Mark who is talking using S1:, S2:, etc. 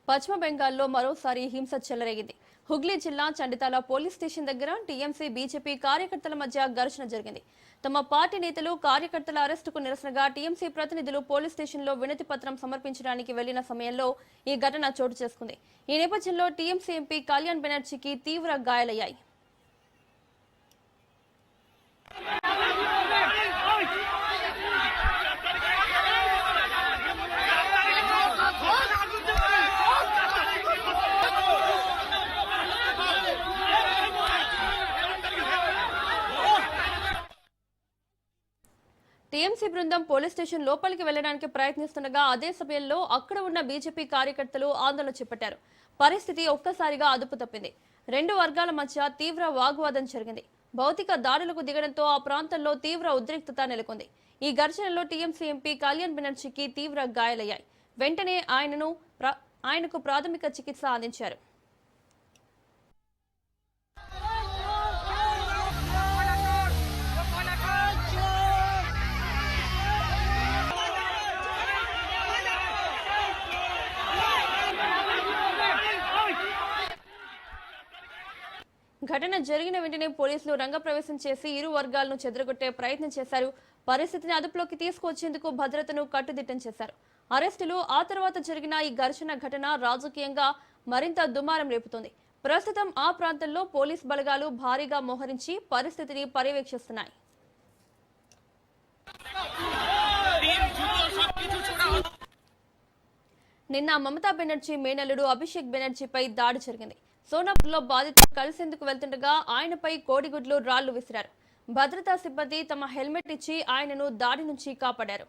S1: పశ్చిమ బెంగాల్లో మరోసారి హింస చెలరేగింది. హుగ్లీ జిల్లా చండితాల పోలీస్ స్టేషన్ దగ్గర టీఎంసీ బీజేపీ కార్యకర్తల మధ్య ఘర్షణ జరిగింది. తమ పార్టీ నేతలు కార్యకర్తల అరెస్టుకు నిరసనగా టీఎంసీ ప్రతినిధులు పోలీస్ స్టేషన్లో వినతి పత్రం సమర్పించడానికి వెళ్లిన సమయంలో ఈ ఘటన చోటు చేసుకుంది. ఈ నేపథ్యంలో టీఎంసీ ఎంపీ కళ్యాణ్ బెనర్జీకి తీవ్ర గాయాలయ్యాయి. టీఎంసీ బృందం పోలీస్ స్టేషన్ లోపలికి వెళ్లడానికి ప్రయత్నిస్తుండగా అదే సమయంలో అక్కడ ఉన్న బీజేపీ కార్యకర్తలు ఆందోళన చేపట్టారు. పరిస్థితి ఒక్కసారిగా అదుపు తప్పింది. రెండు వర్గాల మధ్య తీవ్ర వాగ్వాదం జరిగింది. భౌతిక దాడులకు దిగడంతో ఆ ప్రాంతంలో తీవ్ర ఉద్రిక్తత నెలకొంది. ఈ ఘర్షణలో టీఎంసీ ఎంపీ కళ్యాణ్ బెనర్జీకి తీవ్ర గాయాలయ్యాయి. వెంటనే ఆయనకు ప్రాథమిక చికిత్స అందించారు. ఘటన జరిగిన వెంటనే పోలీసులు రంగప్రవేశం చేసి ఇరు వర్గాలను చెదరగొట్టే ప్రయత్నం చేశారు. పరిస్థితిని అదుపులోకి తీసుకొచ్చేందుకు భద్రతను కట్టుదిట్టం చేశారు. అరెస్టులు, ఆ తర్వాత జరిగిన ఈ ఘర్షణ ఘటన రాజకీయంగా మరింత దుమారం రేపుతోంది. ప్రస్తుతం ఆ ప్రాంతంలో పోలీస్ బలగాలు భారీగా మోహరించి పరిస్థితిని పర్యవేక్షిస్తున్నాయి. నిన్న మమతా బెనర్జీ మేనల్లుడు అభిషేక్ బెనర్జీపై దాడి జరిగింది. సోనాపూర్లో బాధితులు కలిసేందుకు వెళ్తుండగా ఆయనపై కోడిగుడ్లు, రాళ్లు విసిరారు. భద్రతా సిబ్బంది తమ హెల్మెట్ ఇచ్చి ఆయనను దాడి నుంచి కాపాడారు.